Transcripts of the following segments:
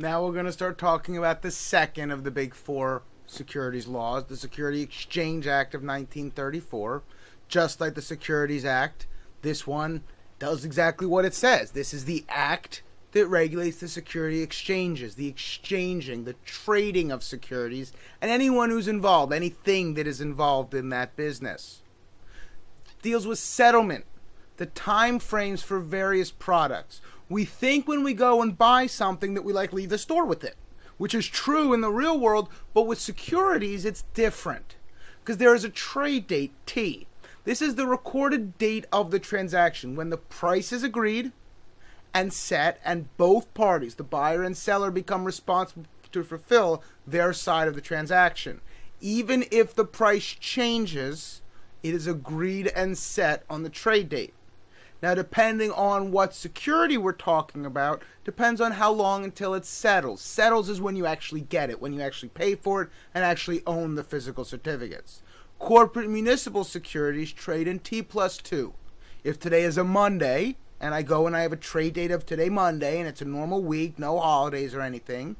Now we're going to start talking about the second of the big four securities laws, the Securities Exchange Act of 1934. Just like the Securities Act, this one does exactly what it says. This is the act that regulates the security exchanges, the exchanging, the trading of securities, and anyone who's involved, anything that is involved in that business. It deals with settlement, the time frames for various products. We think when we go and buy something that we leave the store with it, which is true in the real world, but with securities it's different because there is a trade date, T. This is the recorded date of the transaction when the price is agreed and set and both parties, the buyer and seller, become responsible to fulfill their side of the transaction. Even if the price changes, it is agreed and set on the trade date. Now, depending on what security we're talking about, depends on how long until it settles. Settles is when you actually get it, when you actually pay for it and actually own the physical certificates. Corporate municipal securities trade in T+2. If today is a Monday, and I go and I have a trade date of today, Monday, and it's a normal week, no holidays or anything,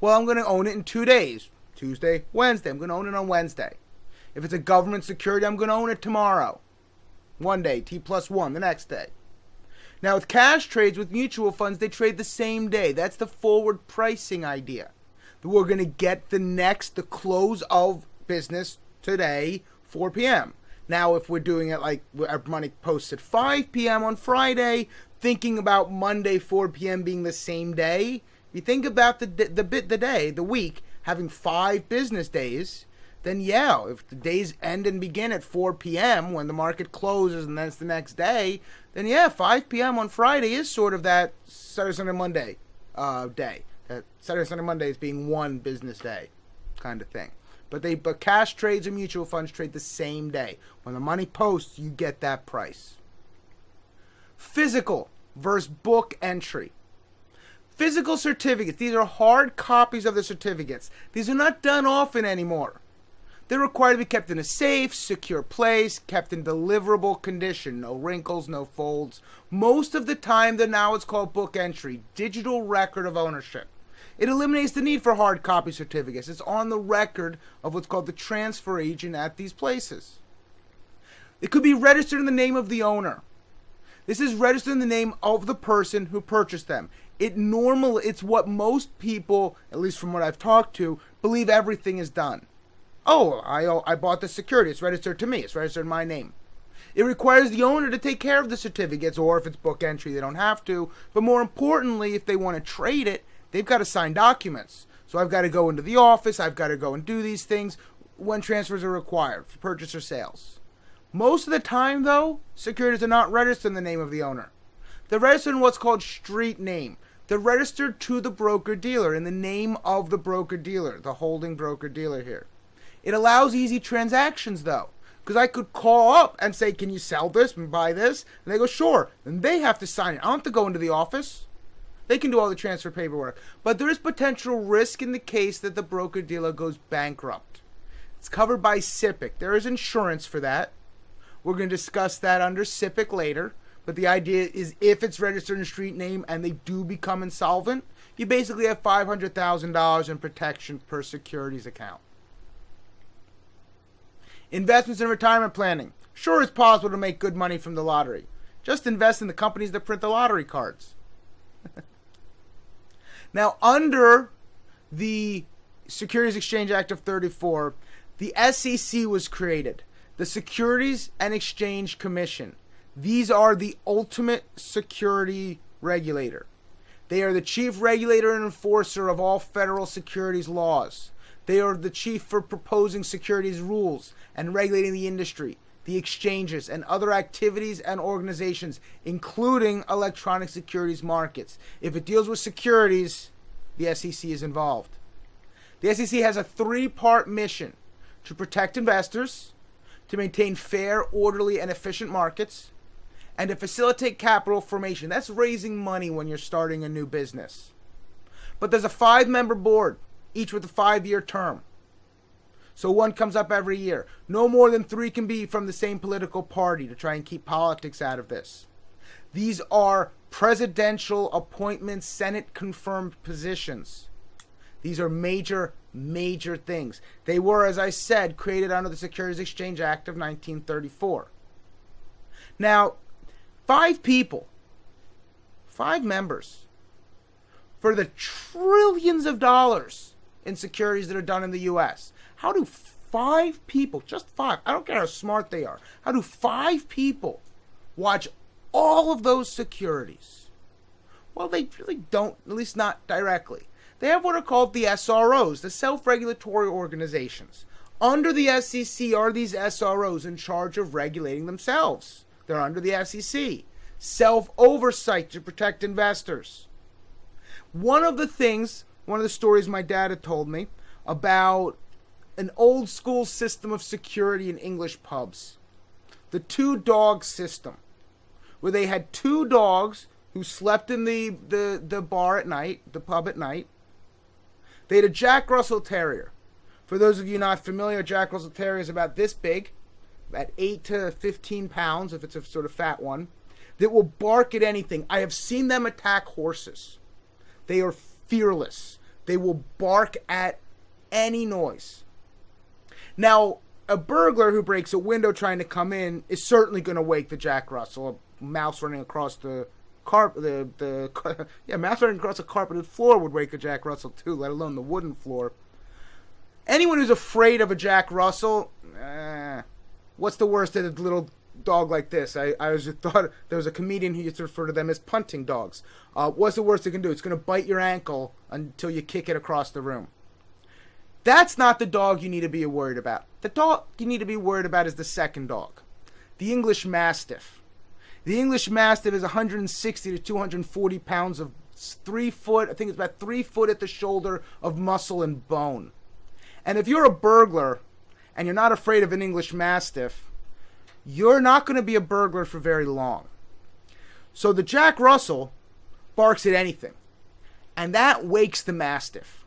well, I'm going to own it in 2 days. Tuesday, Wednesday. I'm going to own it on Wednesday. If it's a government security, I'm going to own it tomorrow. 1 day, T+1, the next day. Now, with cash trades with mutual funds, they trade the same day. That's the forward pricing idea. That we're going to get the close of business today, 4 p.m. Now, if we're doing it like our money posts at 5 p.m. on Friday, thinking about Monday, 4 p.m. being the same day, if you think about the week, having 5 business days, then yeah, if the days end and begin at 4 p.m. when the market closes and then it's the next day, then yeah, 5 p.m. on Friday is sort of that Saturday, Sunday, Monday day. That Saturday, Sunday, Monday is being one business day kind of thing. But cash trades and mutual funds trade the same day. When the money posts, you get that price. Physical versus book entry. Physical certificates. These are hard copies of the certificates. These are not done often anymore. They're required to be kept in a safe, secure place, kept in deliverable condition. No wrinkles, no folds. Most of the time, now it's called book entry, digital record of ownership. It eliminates the need for hard copy certificates. It's on the record of what's called the transfer agent at these places. It could be registered in the name of the owner. This is registered in the name of the person who purchased them. It's what most people, at least from what I've talked to, believe everything is done. Oh, I bought the security. It's registered to me. It's registered in my name. It requires the owner to take care of the certificates, or if it's book entry, they don't have to. But more importantly, if they want to trade it, they've got to sign documents. So I've got to go into the office. I've got to go and do these things when transfers are required for purchase or sales. Most of the time, though, securities are not registered in the name of the owner. They're registered in what's called street name. They're registered to the broker-dealer in the name of the broker-dealer, the holding broker-dealer here. It allows easy transactions, though, because I could call up and say, can you sell this and buy this? And they go, sure. And they have to sign it. I don't have to go into the office. They can do all the transfer paperwork. But there is potential risk in the case that the broker-dealer goes bankrupt. It's covered by SIPC. There is insurance for that. We're going to discuss that under SIPC later. But the idea is if it's registered in street name and they do become insolvent, you basically have $500,000 in protection per securities account. Investments and retirement planning. Sure, it's possible to make good money from the lottery. Just invest in the companies that print the lottery cards. Now, under the Securities Exchange Act of 34, the SEC was created, the Securities and Exchange Commission. These are the ultimate security regulator. They are the chief regulator and enforcer of all federal securities laws. They are the chief for proposing securities rules and regulating the industry, the exchanges, and other activities and organizations, including electronic securities markets. If it deals with securities, the SEC is involved. The SEC has a 3-part mission: to protect investors, to maintain fair, orderly, and efficient markets, and to facilitate capital formation. That's raising money when you're starting a new business. But there's a 5-member board, each with a 5-year term. So one comes up every year. No more than 3 can be from the same political party to try and keep politics out of this. These are presidential appointments, Senate confirmed positions. These are major, major things. They were, as I said, created under the Securities Exchange Act of 1934. Now, 5 people, 5 members, for the trillions of dollars in securities that are done in the U.S. How do 5 people, just 5, I don't care how smart they are, how do 5 people watch all of those securities? Well, they really don't, at least not directly. They have what are called the SROs, the self-regulatory organizations. Under the SEC are these SROs in charge of regulating themselves. They're under the SEC. Self-oversight to protect investors. One of the stories my dad had told me about an old school system of security in English pubs. The 2-dog system, where they had 2 dogs who slept in the bar at night, the pub at night. They had a Jack Russell Terrier. For those of you not familiar, Jack Russell Terrier is about this big, about 8 to 15 pounds if it's a sort of fat one, that will bark at anything. I have seen them attack horses. They are fearless. They will bark at any noise. Now, a burglar who breaks a window trying to come in is certainly going to wake the Jack Russell. A mouse running across the mouse running across a carpeted floor would wake a Jack Russell too, let alone the wooden floor. Anyone who's afraid of a Jack Russell, what's the worst that a little dog like this? I always thought there was a comedian who used to refer to them as punting dogs. What's the worst it can do? It's going to bite your ankle until you kick it across the room. That's not the dog you need to be worried about. The dog you need to be worried about is the second dog, the English Mastiff. The English Mastiff is 160 to 240 pounds of 3 foot, I think it's about 3 foot at the shoulder of muscle and bone. And if you're a burglar and you're not afraid of an English Mastiff, you're not going to be a burglar for very long. So the Jack Russell barks at anything, and that wakes the Mastiff.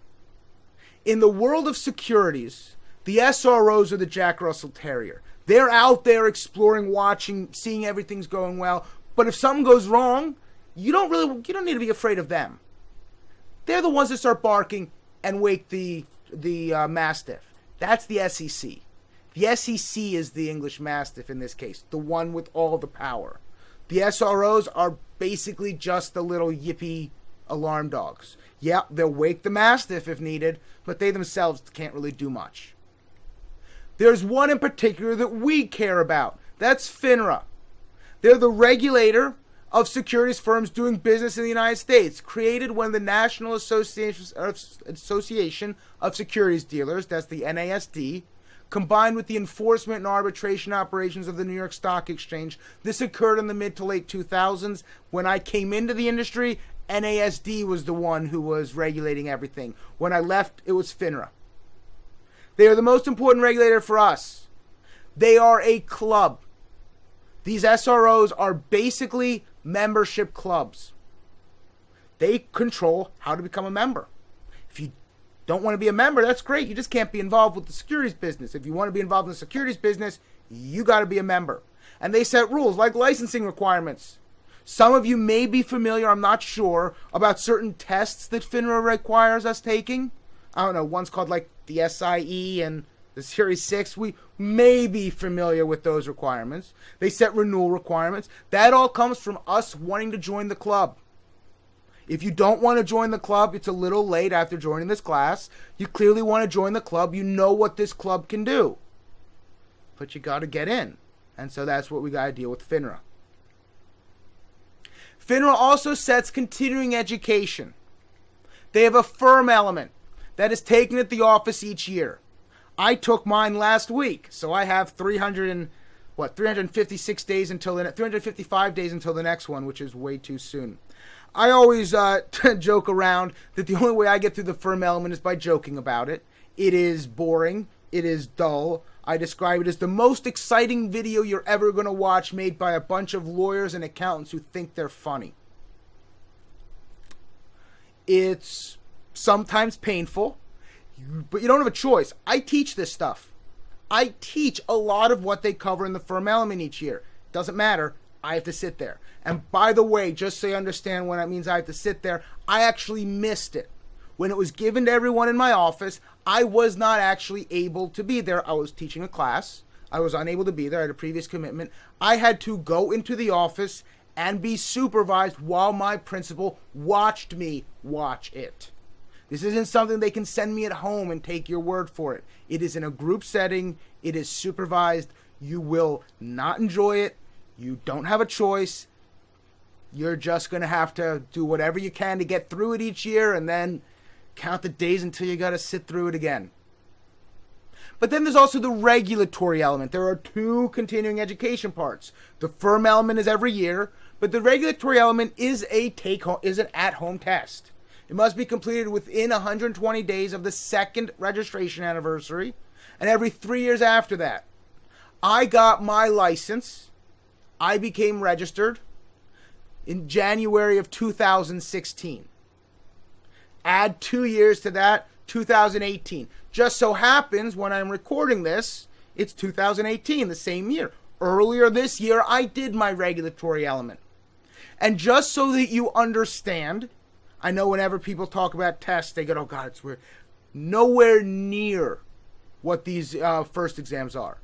In the world of securities, the SROs are the Jack Russell Terrier. They're out there exploring, watching, seeing everything's going well. But if something goes wrong, you don't need to be afraid of them. They're the ones that start barking and wake the Mastiff. That's the SEC. The SEC is the English Mastiff in this case, the one with all the power. The SROs are basically just the little yippy alarm dogs. Yeah, they'll wake the Mastiff if needed, but they themselves can't really do much. There's one in particular that we care about. That's FINRA. They're the regulator of securities firms doing business in the United States, created when the National Association of Securities Dealers, that's the NASD, combined with the enforcement and arbitration operations of the New York Stock Exchange. This occurred in the mid to late 2000s. When I came into the industry, NASD was the one who was regulating everything. When I left, it was FINRA. They are the most important regulator for us. They are a club. These SROs are basically membership clubs. They control how to become a member. If you don't want to be a member, that's great. You just can't be involved with the securities business. If you want to be involved in the securities business, you got to be a member. And they set rules like licensing requirements. Some of you may be familiar, I'm not sure, about certain tests that FINRA requires us taking. I don't know, one's called like the SIE and the Series 6. We may be familiar with those requirements. They set renewal requirements. That all comes from us wanting to join the club. If you don't want to join the club, it's a little late after joining this class. You clearly want to join the club. You know what this club can do. But you got to get in. And so that's what we got to deal with FINRA. FINRA also sets continuing education. They have a firm element that is taken at the office each year. I took mine last week, so I have 356 days until 355 days until the next one, which is way too soon. I always joke around that the only way I get through the firm element is by joking about it. It is boring. It is dull. I describe it as the most exciting video you're ever going to watch, made by a bunch of lawyers and accountants who think they're funny. It's sometimes painful, but you don't have a choice. I teach this stuff. I teach a lot of what they cover in the firm element each year. Doesn't matter. I have to sit there. And by the way, just so you understand what it means I have to sit there, I actually missed it. When it was given to everyone in my office, I was not actually able to be there. I was teaching a class. I was unable to be there. I had a previous commitment. I had to go into the office and be supervised while my principal watched me watch it. This isn't something they can send me at home and take your word for it. It is in a group setting. It is supervised. You will not enjoy it. You don't have a choice. You're just going to have to do whatever you can to get through it each year and then count the days until you got to sit through it again. But then there's also the regulatory element. There are two continuing education parts. The firm element is every year, but the regulatory element is an at-home test. It must be completed within 120 days of the second registration anniversary, and every 3 years after that. I got my license. I became registered in January of 2016. Add 2 years to that, 2018. Just so happens when I'm recording this, it's 2018, the same year. Earlier this year, I did my regulatory element. And just so that you understand, I know whenever people talk about tests, they go, oh God, it's weird. Nowhere near what these first exams are.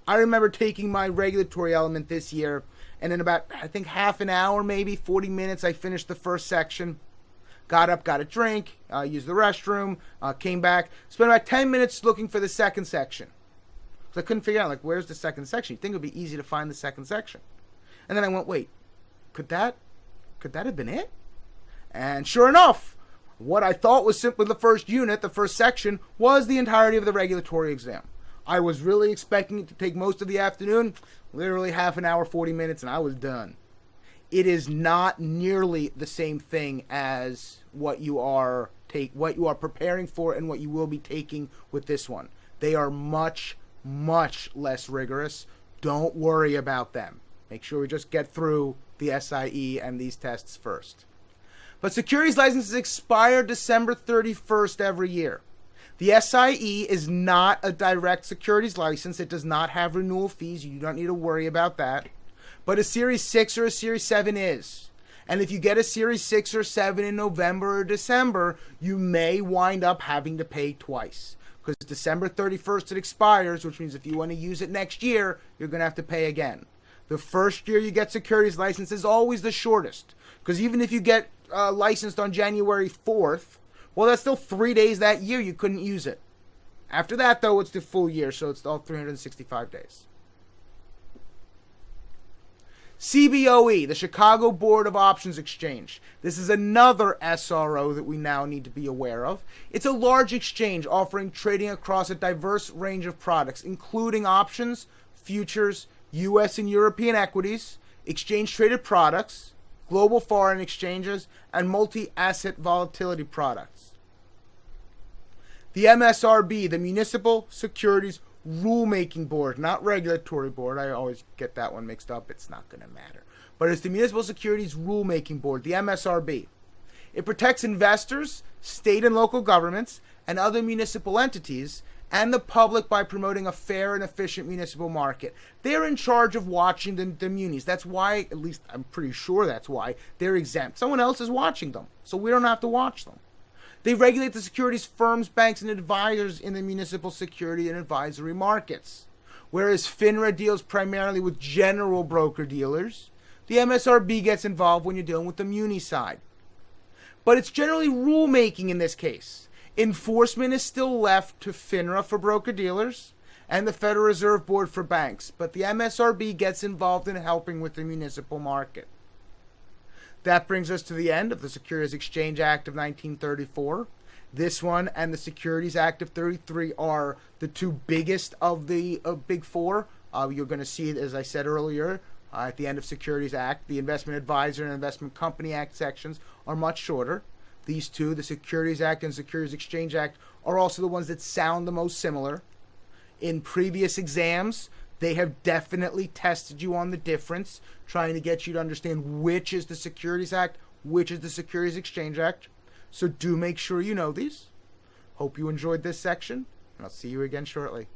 I remember taking my regulatory element this year, and in about, I think, half an hour, maybe 40 minutes, I finished the first section. Got up, got a drink, used the restroom, came back, spent about 10 minutes looking for the second section. So I couldn't figure out, like, where's the second section? You'd think it would be easy to find the second section. And then I went, wait, could that have been it? And sure enough, what I thought was simply the first unit, the first section, was the entirety of the regulatory exam. I was really expecting it to take most of the afternoon, literally half an hour, 40 minutes, and I was done. It is not nearly the same thing as what you are preparing for and what you will be taking with this one. They are much, much less rigorous. Don't worry about them. Make sure we just get through the SIE and these tests first. But securities licenses expire December 31st every year. The SIE is not a direct securities license. It does not have renewal fees. You don't need to worry about that. But a Series 6 or a Series 7 is. And if you get a Series 6 or 7 in November or December, you may wind up having to pay twice. Because December 31st it expires, which means if you want to use it next year, you're going to have to pay again. The first year you get securities license is always the shortest. Because even if you get licensed on January 4th, well, that's still 3 days that year you couldn't use it. After that, though, it's the full year, so it's all 365 days. CBOE, the Chicago Board of Options Exchange. This is another SRO that we now need to be aware of. It's a large exchange offering trading across a diverse range of products, including options, futures, U.S. and European equities, exchange-traded products, global foreign exchanges, and multi-asset volatility products. The MSRB, the Municipal Securities Rulemaking Board, not Regulatory Board. I always get that one mixed up. It's not going to matter. But it's the Municipal Securities Rulemaking Board, the MSRB. It protects investors, state and local governments, and other municipal entities, and the public by promoting a fair and efficient municipal market. They're in charge of watching the munis. That's why, at least I'm pretty sure that's why, they're exempt. Someone else is watching them, so we don't have to watch them. They regulate the securities firms, banks, and advisors in the municipal security and advisory markets. Whereas FINRA deals primarily with general broker-dealers, the MSRB gets involved when you're dealing with the muni side. But it's generally rulemaking in this case. Enforcement is still left to FINRA for broker-dealers and the Federal Reserve Board for banks, but the MSRB gets involved in helping with the municipal market. That brings us to the end of the Securities Exchange Act of 1934. This one and the Securities Act of 33 are the two biggest of the big four. You're going to see, as I said earlier, at the end of Securities Act, the Investment Advisor and Investment Company Act sections are much shorter. These two, the Securities Act and Securities Exchange Act, are also the ones that sound the most similar. In previous exams, they have definitely tested you on the difference, trying to get you to understand which is the Securities Act, which is the Securities Exchange Act. So do make sure you know these. Hope you enjoyed this section, and I'll see you again shortly.